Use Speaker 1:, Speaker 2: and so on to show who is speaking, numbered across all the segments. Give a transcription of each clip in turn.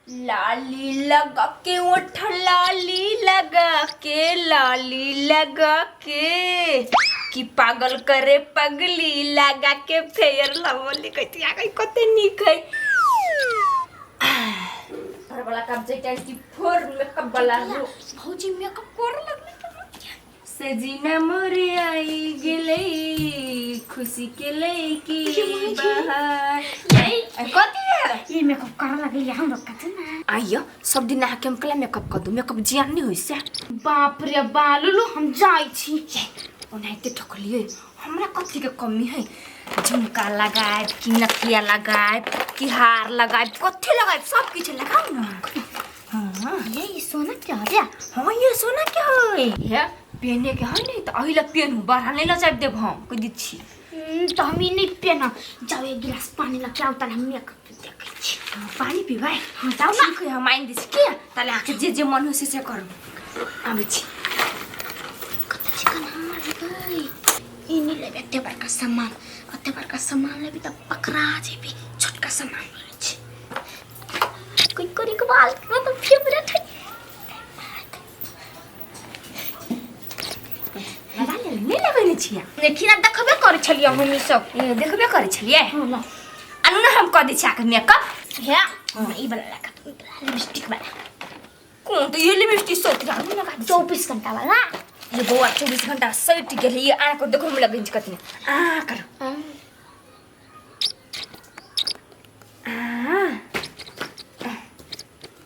Speaker 1: लाली लगा के उठ लाली लगा के कि पागल करे पगली लगा के फेयर लवली कहती आ गई कते निक है पर वाला कब जे टाइम फोर मेकअप वाला भौजी मेकअप कर लगले सजीना मोरे आई गेले खुशी के लेकी बाहर कथी है
Speaker 2: ये मेकअप कर लगे हम लोग का ना
Speaker 1: आइयो सब दिन आके हम कला मेकअप कर दू मेकअप जियान नहीं होई से
Speaker 2: बाप रे बालू हम जाई छी
Speaker 1: ओनाइते ठकलिए हमरा कथी के कमी है झुमका लगाए कि नथिया लगाए कि हार लगाए कथी लगाए सब कुछ लगाऊ ना हां
Speaker 2: ये सोना क्या है
Speaker 1: हां ये सोना क्या है पहने के है नहीं तो अहिला पेन बाहर नहीं ला जाब देब हम कह दी छी
Speaker 2: तो हम नहीं पहना जाओ एक गिलास पानी ला के आवता हम मेकअप देखे छी
Speaker 1: पानी पीबाई
Speaker 2: हां जाओ ना
Speaker 1: ठीक है हम आइन दिस के ताले आके जे मन हो से करू आबे छी
Speaker 2: कत चिकन हार गई इनी ले बेटे बड़का सामान अते बड़का सामान ले भी त पकड़ा जेबी छोटका सामान ले छी कोई करी के बाल तो फेवरेट है
Speaker 1: नहीं लगैले छिया
Speaker 2: देखि ना देखबे करे छलिए हम सब
Speaker 1: देखबे करे छलिए
Speaker 2: हां ना
Speaker 1: अनु ना हम कर दी छी आके मेकअप
Speaker 2: है ई वाला लगा लिपस्टिक वाला
Speaker 1: कौन तो ये लिपस्टिक सोच रहा हूं लगा
Speaker 2: 24 घंटा वाला
Speaker 1: ये बुआ 24 घंटा सट के लिए आ को देखो हम लगे कतने आ करो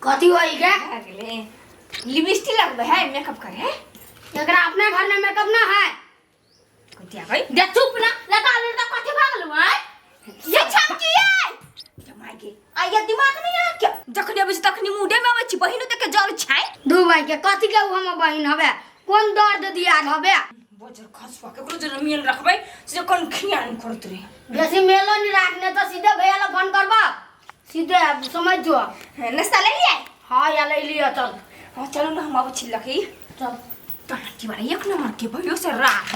Speaker 2: कथी होई गे
Speaker 1: अगले लिपस्टिक लगबे है मेकअप करे
Speaker 2: एकरा अपने घर में मेकअप ना है
Speaker 1: कथि आ भाई
Speaker 2: दे चुप ना लगा ले तो कथी भागल है
Speaker 1: ये छमकी है जमागे आया दिमाग नहीं आ क्या जखनी अबे तखनी मुंडे में आवे छी बहिनो देख के जल छाई
Speaker 2: दू भाई के कथी के हम बहिन हबे कोन दर्द दिया हबे
Speaker 1: बोजर खसवा के करो जन मिल रखबै से कोन खियान करत रे
Speaker 2: बेसी मेलो नहीं रखने तो सीधे भैया ला फोन करबा सीधे समझ जो
Speaker 1: नाश्ता ले लिए
Speaker 2: हां या ले लिया चल
Speaker 1: हां चलो ना हम अब छिलखी
Speaker 2: चल
Speaker 1: टमाटी वाला एक नंबर के भयो से रात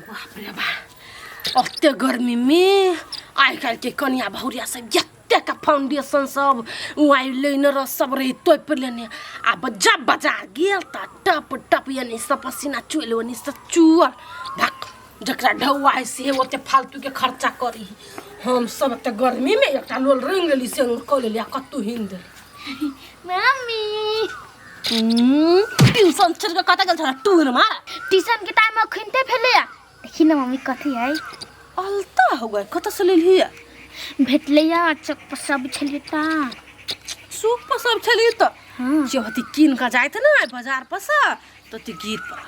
Speaker 1: बाप रे बा
Speaker 3: अत्ते गर्मी में आइ काल के कनिया भौरिया सब जत्ते का फाउंडेशन सब उआइ लेने र सब रही तोप लेने अब जब बाजार गेल त टप टप यानी सब पसीना चुइल वनी सब चुअल भक जकरा ढौआ है से ओते फालतू के खर्चा करी हम सब त गर्मी में एकटा लोल रंग लेली से को लेली कत्तू हिंद
Speaker 2: मम्मी
Speaker 3: ट्यूशन छोड़ के कता गेल छ टूर मार
Speaker 2: ट्यूशन के टाइम में खनते फेले देखि न मम्मी कथी है
Speaker 3: अलता हो गए कता से लेली
Speaker 2: भेटले या चक पर सब छले ता
Speaker 3: सूप पर सब छली त
Speaker 2: हां
Speaker 3: जहती किन का जाए थे ना बाजार पर से तो ती गीत पर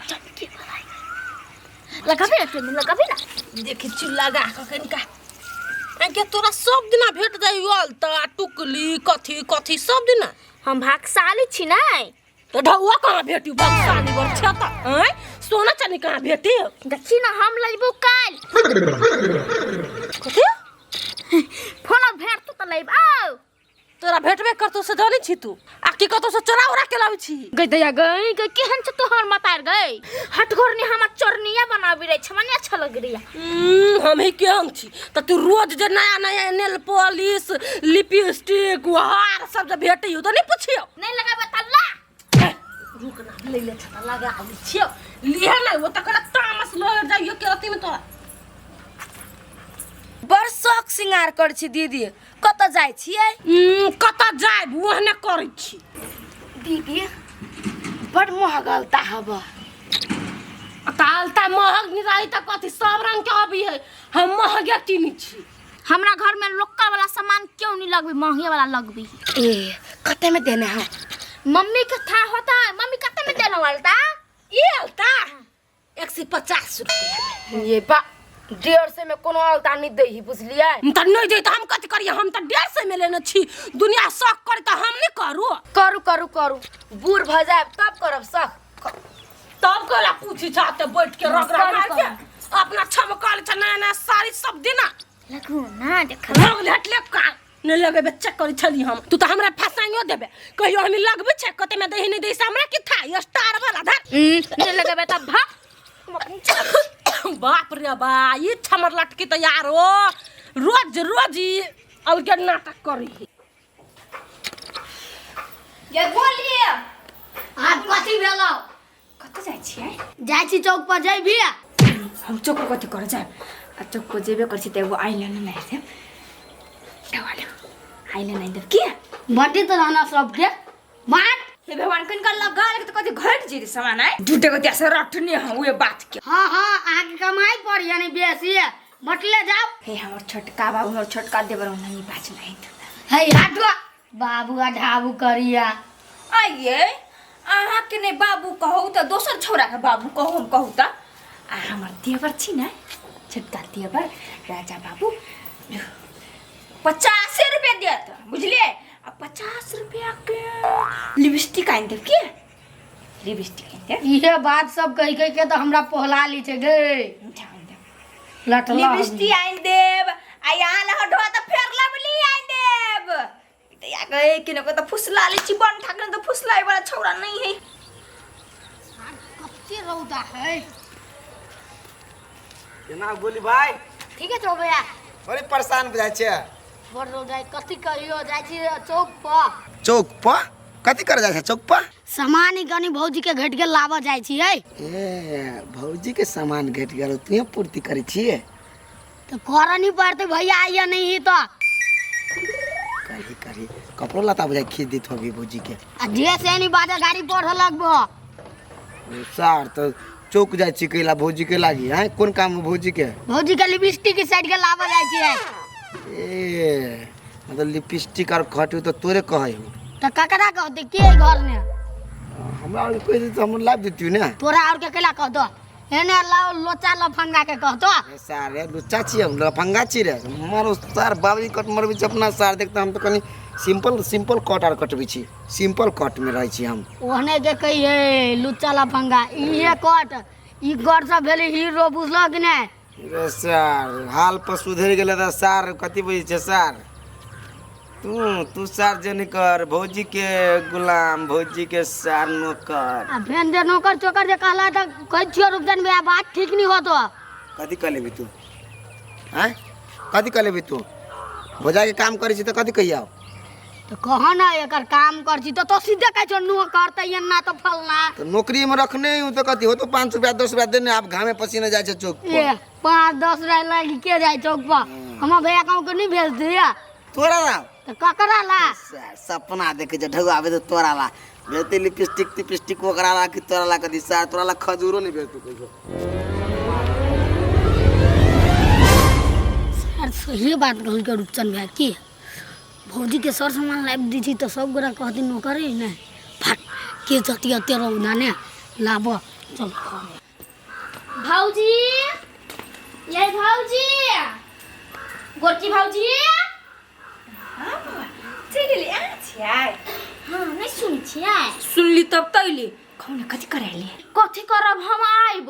Speaker 2: लगाबे ना लगाबे ना
Speaker 3: देखि चुल्ला गा कनिका के तोरा सब दिना भेट जाई अलता टुकली कथी कथी सब दिना
Speaker 2: हम भागशाली छी नै
Speaker 3: तो ढौआ कहां भेटी भागशाली बर छता हैं सोना चांदी कहां भेटी
Speaker 2: देखि ना हम लइबो काल
Speaker 3: कथी
Speaker 2: फोन भेट तो लइब आओ
Speaker 3: तोरा भेटबे करतो से जानी छी तू आ की कतो से चोरा उरा के लाबै छी
Speaker 2: गई दया गई के केहन छ तोहर मतार गई हटघरनी हम चोरनिया बनाबी रे छ मने अच्छा लग रिया
Speaker 3: हम ही केहन छी त तू रोज जे नया नया नेल पॉलिश लिपस्टिक हार सब जे भेटै हो त नहीं पूछियो
Speaker 2: नहीं लगाबे तल्ला
Speaker 3: रुक ना ले ले छता लगा आबै छियो लिहे ना वो त करा तामस लग जाइयो के अति में तोरा
Speaker 1: बड़ शौक सिंगार कर छी दीदी कत जाय छियै
Speaker 3: कत जाय ओहने करै छी
Speaker 1: दीदी बड़ महगलता हबा
Speaker 3: तालता महग निराई त कथी सब रंग के अभी है हम महगे किनी छी
Speaker 2: हमरा घर में लोकल वाला सामान क्यों नहीं लगबी महंगे वाला लगबी
Speaker 1: ए कते में देना है
Speaker 2: मम्मी के था होता है मम्मी कते में देना वालता
Speaker 3: ये अलता 150 रुपया
Speaker 1: ये बा 150 में कोनो अलता नहीं दे ही बुझलिए
Speaker 3: त नहीं दे त हम कथि करिए हम त 150 में लेने छी दुनिया शौक कर त हम नहीं करू
Speaker 1: करू बूढ़ भ जाए तब करब शौक
Speaker 3: तब कला पूछी छाते बैठ के रग रग के अपना छमकाल छ नया नया साड़ी सब दिना
Speaker 2: लगू ना देख
Speaker 3: रग लेटले का नहीं लगे बच्चा करी छली हम तू त हमरा फसाइयो देबे कहियो हम लगबे छ कते में दही नहीं दे हमरा की था स्टार वाला धर
Speaker 2: नहीं लगाबे त भाग
Speaker 3: बाप रे बा ये छमर लटकी त यार हो रोज रोज अलगे नाटक करी
Speaker 1: ये बोलिए
Speaker 2: आज कथी भेलो
Speaker 1: कत जाइ छियै
Speaker 2: जाइ छी चौक पर जइबी
Speaker 1: हम चौक पर कथी कर जाए आ चौक पर जेबे कर छी त एगो आइलाइनर नहीं दे डवाले आइलाइनर नहीं दे के
Speaker 2: बटी तो रहना सबके बात
Speaker 1: हे भगवान कन कर लगा ले तो कथी घट जे सामान है झूठे को त्यासे रटने हम उहे बात के
Speaker 2: हाँ आगे कमाई पड़ यानी बेसी बटले जाओ
Speaker 1: हे हमर छोटका बाबू हमर छोटका देवर नहीं बाज नहीं
Speaker 2: हे हटवा बाबू ढाबू करिया
Speaker 1: आइए अहाँ के नहीं बाबू कहू त दोसर छोरा के बाबू कहू हम कहू त आ हमर देवर छी ना छोटका देवर राजा बाबू 50 रुपया देत बुझलिए आ 50 रुपया के लिपस्टिक आइन दे के लिपस्टिक आइन दे
Speaker 2: ये बात सब कह के तो हमरा पोहला ली छे गे लटला
Speaker 1: लिपस्टिक आइन देब आ यहाँ ला हटवा त फेर लवली आइन देब त या गए कि न को त फुसला ली छी बन ठाकन त फुसलाई वाला छोरा नहीं है
Speaker 2: कत्ते रौदा है
Speaker 4: केना बोली भाई
Speaker 2: ठीक है तो भैया
Speaker 4: बड़ी परेशान बुझाइ छै
Speaker 2: बड़ रौदा कथी कहियो जाइ छी चौक पर
Speaker 4: चौक पर कथी कर जाइ छै चौक पर
Speaker 2: सामान ही कनी भौजी के घट के लावा जाइ छी
Speaker 4: ए भौजी के सामान घट गेल तुहे पूर्ति करै छिए
Speaker 2: तो कर नहीं पड़ते भैया आइया नहीं तो
Speaker 4: करी कपड़ो लता बुझाइ खींच देत होगी भौजी के
Speaker 2: आ जे से नहीं बाजा गाड़ी पढ़ लगबो
Speaker 4: सार तो चौक जाइ छी कैला भौजी के लागी हैं कोन काम में भौजी के
Speaker 2: लिपस्टिक के साइड के लावा जाइ छी
Speaker 4: ए मतलब लिपस्टिक और खटू तो तोरे कहै हो
Speaker 2: तो ककरा कहते के घर में
Speaker 4: हमरा और कोई तो हम लाभ देती ना
Speaker 2: तोरा और के केला कह दो एने लाओ लोचा लफंगा के कह दो
Speaker 4: सार रे लुच्चा छी हम लफंगा छी रे मारो सार बाबरी कट मरबी छी अपना सार देखता हम तो कनी सिंपल कट आर कटबी छी सिंपल कट में रहै छी हम
Speaker 2: ओहने के कहिए लुच्चा लफंगा इहे कट ई गड़ सब भेले हीरो बुझलो कि नै
Speaker 4: रे सार हाल पर सुधर गेले त सार कथी बुझै छै सार तू सार जन कर भौजी के गुलाम भौजी के सार नौकर
Speaker 2: आ फेन जे नौकर चोकर जे कहला त कह छियो रुपजन भैया बात ठीक नहीं होतो
Speaker 4: कथी कर लेबी तू हैं कथी कर लेबी तू भौजा के काम करै छी त कथी कहिया
Speaker 2: तो कह ना एकर काम कर छी तो सीधे कह छ नौकर त एना तो फलना
Speaker 4: तो नौकरी में रखने हूं तो कथी हो तो 5 रुपया 10 रुपया देने आप घामे पसीने जाय छै चौक पर
Speaker 2: ए 5-10 रह लगी के जाय चौक पर हम भैया गांव के नहीं भेज दिया
Speaker 4: तोरा ला
Speaker 2: तो ककरा ला
Speaker 4: सार सपना देखे जे ढगु आवे तो तोरा ला भेते लिपस्टिक ओकरा ला कि तोरा ला कथी सार तोरा ला खजूरो नहीं भेज तू कहियो
Speaker 2: सर सही बात कहल के रुपचन भैया की भौजी के सर सामान लाइब दी थी तो सब गोरा कहती नौकर ही ना फट के जती तेरो उदाने लाबो चल
Speaker 1: भाऊजी ये भाऊजी गोरकी भाऊजी चली आ छियै
Speaker 2: हां नहीं सुन छियै
Speaker 1: सुनली तब तैली कौन कथी करैली
Speaker 2: कथी करब हम आइब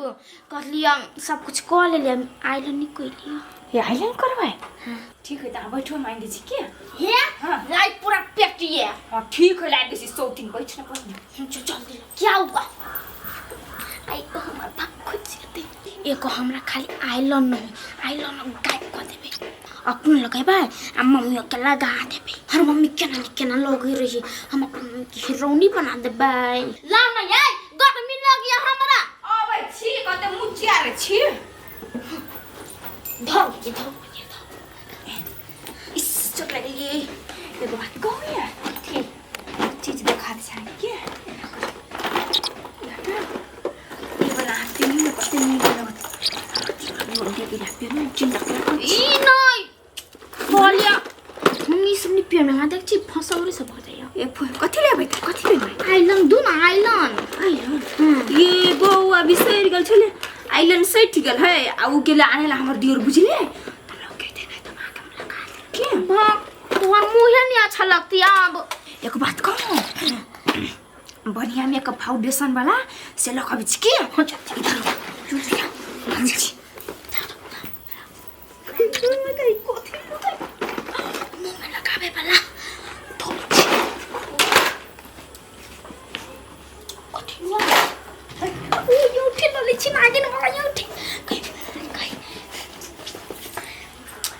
Speaker 2: कहलिए सब कुछ क लेलिए आइल नहीं कोइलिए
Speaker 1: ये आइलन करबै ठीक है त बैठो मान दै छी के
Speaker 2: हे लाई पूरा पेटिए
Speaker 1: हां ठीक है ला दै छी सौतिन बैठ न पड़
Speaker 2: चल जल्दी क्या हुआ आई तो हमर भाग खुद जेते एको हमरा खाली आइलन नहीं आइलन गायब कर देबे अपन लगाइबा आ मम्मी के लगा देबे हर मम्मी केना लगे रही हम अपन मम्मी की हीरोइनी बना देबे ला ना ये गर्मी लग गया हमरा
Speaker 1: अबै छी कते मुचिया रे छी
Speaker 2: धर
Speaker 1: इस चोट लगी ये तो बात कहू या ठीक चीज दिखा दे छान के ये बनाती नहीं मैं कते नहीं बनावत ये उनके के पे में चिंता कर
Speaker 2: ई नहीं बोलिया मम्मी सब नि पेड़ में देख छी फसौरी सब हो जाइयो
Speaker 1: ये कथि लेबै कथि लेबै
Speaker 2: आइलन दू ना आइलन
Speaker 1: ये बौआ बिसैर गेल छले आइलन सैठ गेल है आ उ गेले आने ला हमर दियोर बुझले त लोग कहते नहीं तो मां के लगा दे के
Speaker 2: तोहर मुंह नहीं अच्छा लगती अब
Speaker 1: एक बात कहूं बढ़िया मेकअप फाउंडेशन वाला से लोग अभी के हो जाती इधर चुप
Speaker 2: मुंह में लगावे वाला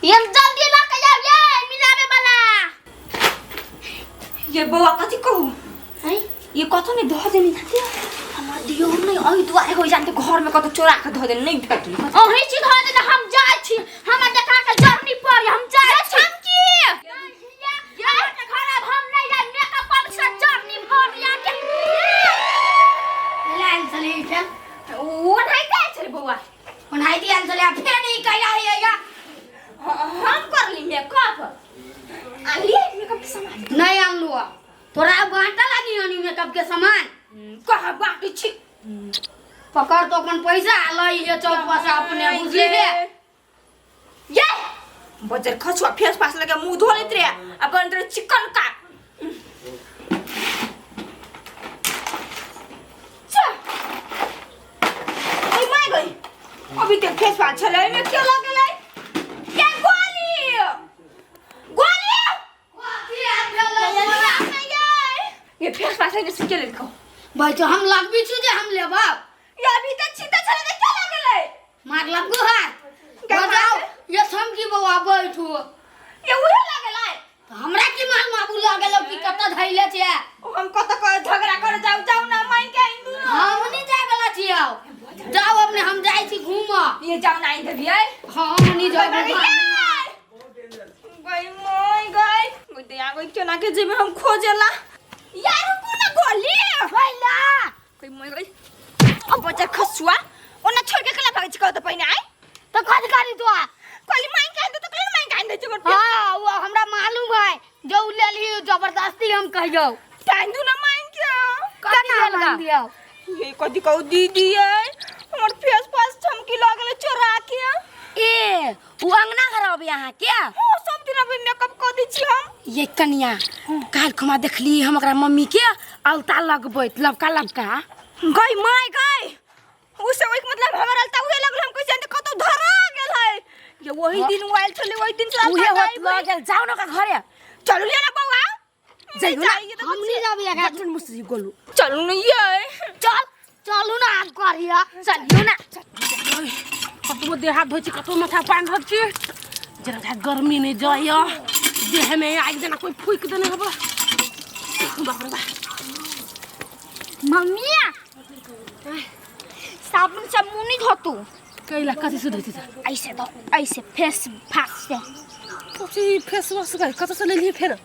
Speaker 2: जल्दी ला के जाओ ये मिलावे वाला
Speaker 1: ये बौआ कथि कहू
Speaker 2: हैं
Speaker 1: ये कतो ने धो देनी था
Speaker 2: हमर दियो नहीं ओइ दुआरे
Speaker 1: हो जानते घर में कतो चोरा के धो देनी नहीं भेटली
Speaker 2: ओही चीज हो दे हम जाय छी हमर देखा के जर्नी पर हम जाय छी ये खराब हम नहीं जाय मेकअप पर से जर्नी भर या के लाल चले क्या
Speaker 1: वो नहीं काय चले बउआ
Speaker 2: ओनाई दियाल चले फेर नहीं कया है या
Speaker 1: हम कर ली मेकअप आली मेकअप के सामान
Speaker 2: नहीं आनलू तोरा बांटा लगी हनी मेकअप के सामान
Speaker 1: कहा बाकी छी
Speaker 2: पकड़ तो अपन पैसा लई ये चौक पर अपने बुझले रे
Speaker 1: ये बजर खसुआ फेस पास लगे मुंह धो लेत रे अपन तेरे चिकन का गई अभी तक फेस पास चले में क्यों लगे लाई क्या गोली ये फेस पास है से के लिखो
Speaker 2: भाई तो हम लग भी छी जे हम लेबा
Speaker 1: ये अभी तक सीधा चले में क्या लगे लाई
Speaker 2: मार लगो हाथ बजाओ ये हम की बवा बैठू
Speaker 1: ये उहे लगे लाई
Speaker 2: हमरा की माल माबू लागल कि कत धैले छे
Speaker 1: हम कत झगड़ा कर जाऊ ना माई के इंदु
Speaker 2: हम नहीं जाय वाला छियो जाओ अपने हम जाय छी घूम
Speaker 1: ये जाऊ ना इंदु भी है
Speaker 2: हां नहीं जाय
Speaker 1: गई मोय गई मुदे आ गई चना के जेमे हम खोजेला यार रुको ना गोली
Speaker 2: भैला
Speaker 1: कोई मोय गई अब बच्चा खसुआ ओना छोड़ के कला भाग छ त पहिने आइ
Speaker 2: तो कद करी तो
Speaker 1: कोली माई के तो कोली माई के दे छ
Speaker 2: हां वो हमरा मालूम है जो ले ली जबरदस्ती हम कहियो
Speaker 1: टाइम ना माई के
Speaker 2: कना मान दियो
Speaker 1: ये कदी कहू दीदी है हमर फेस पास चमकी लागले चोरा के
Speaker 2: ए वो अंगना खराब यहाँ क्या
Speaker 1: हो सब दिन अभी मेकअप कर दी छी हम
Speaker 2: ये कन्या काल खुमा देखली हम ओकरा मम्मी के अलता लगबैत लबका
Speaker 1: गई माय गई उसे एक मतलब हमर अलता उहे लगल हम कैसे कतो धरा गेल है ये वही दिन मोबाइल चले वही दिन से
Speaker 2: उहे होत लगल जाओ ना घरे
Speaker 1: चलू ले ना बउआ
Speaker 2: जाइयो ना हम नहीं जाबी आगा चल मुसरी गोलू
Speaker 1: चलू ना ये
Speaker 2: चल चलू ना आग करिया चलियो ना
Speaker 3: कतबो देह हाथ धोइ छी कतबो माथा पान धर छी जरा था गर्मी नहीं जाय देह में आग जना कोई फूक देने हबा बाप रे बा
Speaker 2: मम्मी साबुन से मुंह नहीं धोतू
Speaker 3: कैला कथि से धोइ छी
Speaker 2: ऐसे दो ऐसे फेस फास से
Speaker 3: कथि फेस वॉश गई कत से ले लिए फिर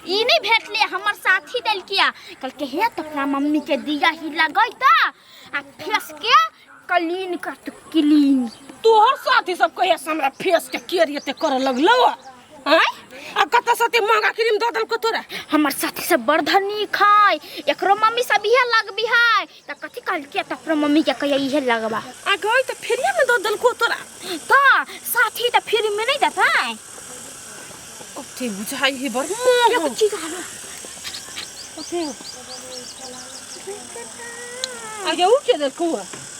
Speaker 2: ई नहीं भेटले हमर साथी दल किया कल के हे तो अपना मम्मी के दिया ही लगई त आ फेस के क्लीन कर तू क्लीन
Speaker 3: तोहर साथी सब कहिया से हमरा फेस के केयर एते करे लगलो हैं आ कत से ते महंगा क्रीम द दल को तोरा
Speaker 2: हमर साथी सब बर्धनी खाय एकरो मम्मी सब इहे लगबी है त कथि कल के त अपना मम्मी के कहिया इहे लगबा
Speaker 3: आ गई तो फेरिया में द दल को तोरा
Speaker 2: त साथी त फ्री में नहीं देता है
Speaker 3: कथि बुझाई हे बर
Speaker 2: एगो चीज आलो
Speaker 3: आगे उ के दल को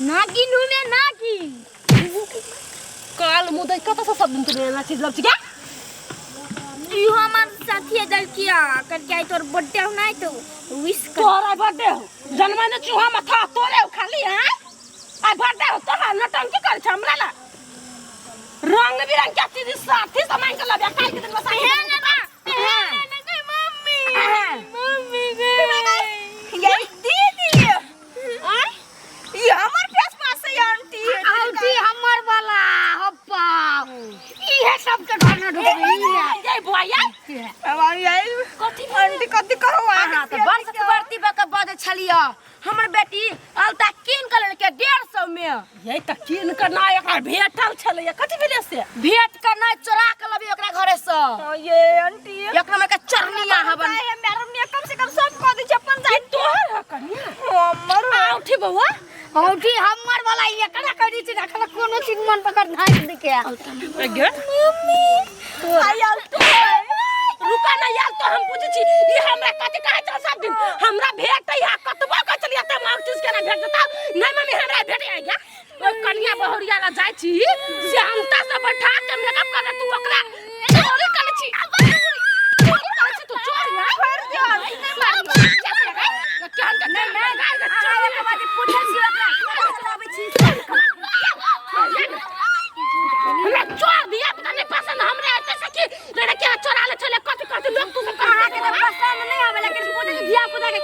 Speaker 2: नागिन हुने नागिन
Speaker 3: काल मुदई कत से सब दिन तोरे ना चीज लब छी क्या
Speaker 2: ई हमर साथी दल किया करके आई तोर बर्थडे होना है तो विश कर
Speaker 3: तोरा बर्थडे हो जन्मा ने चूहा माथा तोरे खाली हैं आ बर्थडे हो तोरा नटंकी कर छ हमरा ला रंग बिरंग के चीज साथी सामान के लबे काल के दिन बसा है ना
Speaker 2: मम्मी
Speaker 1: मम्मी गई ये दीदी ये हमर फेस पास से आंटी
Speaker 2: आंटी हमर वाला हप्पा ई है सब के घर में ढुकई
Speaker 3: ये बुआया
Speaker 1: हमारी आई
Speaker 2: कथि
Speaker 1: आंटी कथि कहो
Speaker 2: हां तो वर्ष के बढ़ती बके बद छलिया हमर बेटी अलता किन कलर के 150 में
Speaker 3: ये त किन के ना एकरा भेटल छले कथि भेले से
Speaker 2: भेट कर ना चोरा के लबी ओकरा घरे से
Speaker 1: ये आंटी
Speaker 2: एकरा में के चरनिया हबन
Speaker 1: मेरा में कम से कम सब कर दी अपन जाई
Speaker 3: तोहर ह कनिया
Speaker 1: हमर
Speaker 3: उठी बउआ
Speaker 2: औठी हमर वाला ये कना करी छी रखला कोनो चीज मन पकड़ धाई दे के
Speaker 3: गे
Speaker 1: मम्मी आयल तो
Speaker 3: रुका ना यार तो हम पूछे छी ई हमरा कथि कहे छ सब दिन हमरा भेट या कतबो क चलिया त मार चीज के ना भेट देता नहीं मम्मी हमरा भेट आ गया ओ कनिया बहुरिया ला जाय छी से हमता सब बैठा के मेकअप कर तू ओकरा चोरी कर छी तू चोरी ना
Speaker 1: कर दियो
Speaker 3: क्या हम नहीं
Speaker 2: चोरी के बाद पूछे छी ओकरा चलाबे छी
Speaker 3: हमरा चोर दिया पता नहीं पसंद हमरे ऐसे सखी लड़के चोरा ले चले कथि कथि लोग तू सब
Speaker 2: कहा के पसंद नहीं आवे लेकिन पूछे धिया पुता के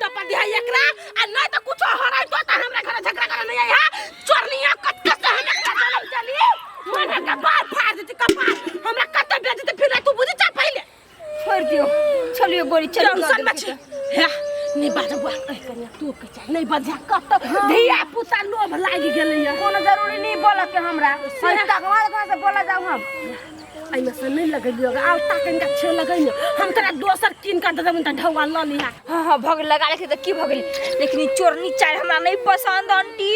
Speaker 3: टपा दिया एकरा आ नहीं तो कुछ हराई तो हमरा घर झगड़ा करे नहीं है चोरनिया कत से हमरा जलम चली मने का बाल फाड़ देती कपाल हमरा कत बेच दे फिर तू बुझी चा पहले
Speaker 1: छोड़ दियो चलियो गोरी चल
Speaker 3: टेंशन मत है नहीं बाजा बुआ कह करिया तू के चाह नहीं बजा कत धिया पुता लोभ लागी गेलै है
Speaker 1: कोनो जरूरी नहीं बोला के हमरा सही तकवा कहां से बोला जाऊ हम
Speaker 3: आई में से नहीं लगलियो आउ ताकन का छे लगैन हम तोरा दोसर किन का दम त ढौवा ल लिहा
Speaker 1: हां भग लगा ले त की भगली लेकिन ई चोरनी चाल हमरा नहीं पसंद आंटी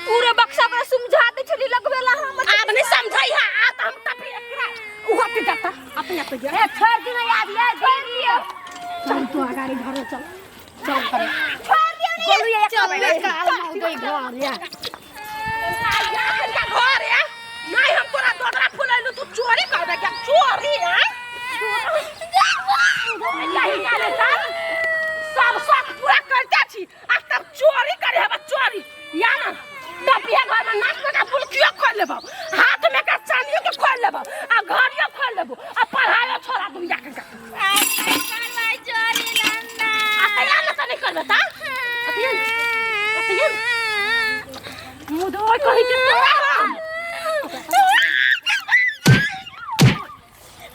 Speaker 1: पूरे बक्सा के समझा दे छली लगवेला हम
Speaker 3: आप नहीं समझाई है आ त हम तपी एकरा उहा पे जाता अपने पे जा
Speaker 1: ए छोड़ दी ना याद ये छोड़ दियो
Speaker 3: चल तू गाड़ी घर चल चल करे
Speaker 1: छोड़ दियो नहीं
Speaker 3: बोलू ये का गई घर या का घर या नहीं हम तोरा दोदरा फुलाइलु तू चोरी कर दे क्या चोरी है यही करे ता सब सब पूरा करते छी आ तब चोरी करे है चोरी या ना टपिया घर में नाक में का फूल क्यों खोल लेबो हाथ में का चांदी के खोल लेबो आ घरिया खोल लेबो आ पढ़ाया छोरा तुम जाके का
Speaker 2: करवाई चोरी नन्ना
Speaker 3: आ या ना तने कर बता अतियन मुदो कहि के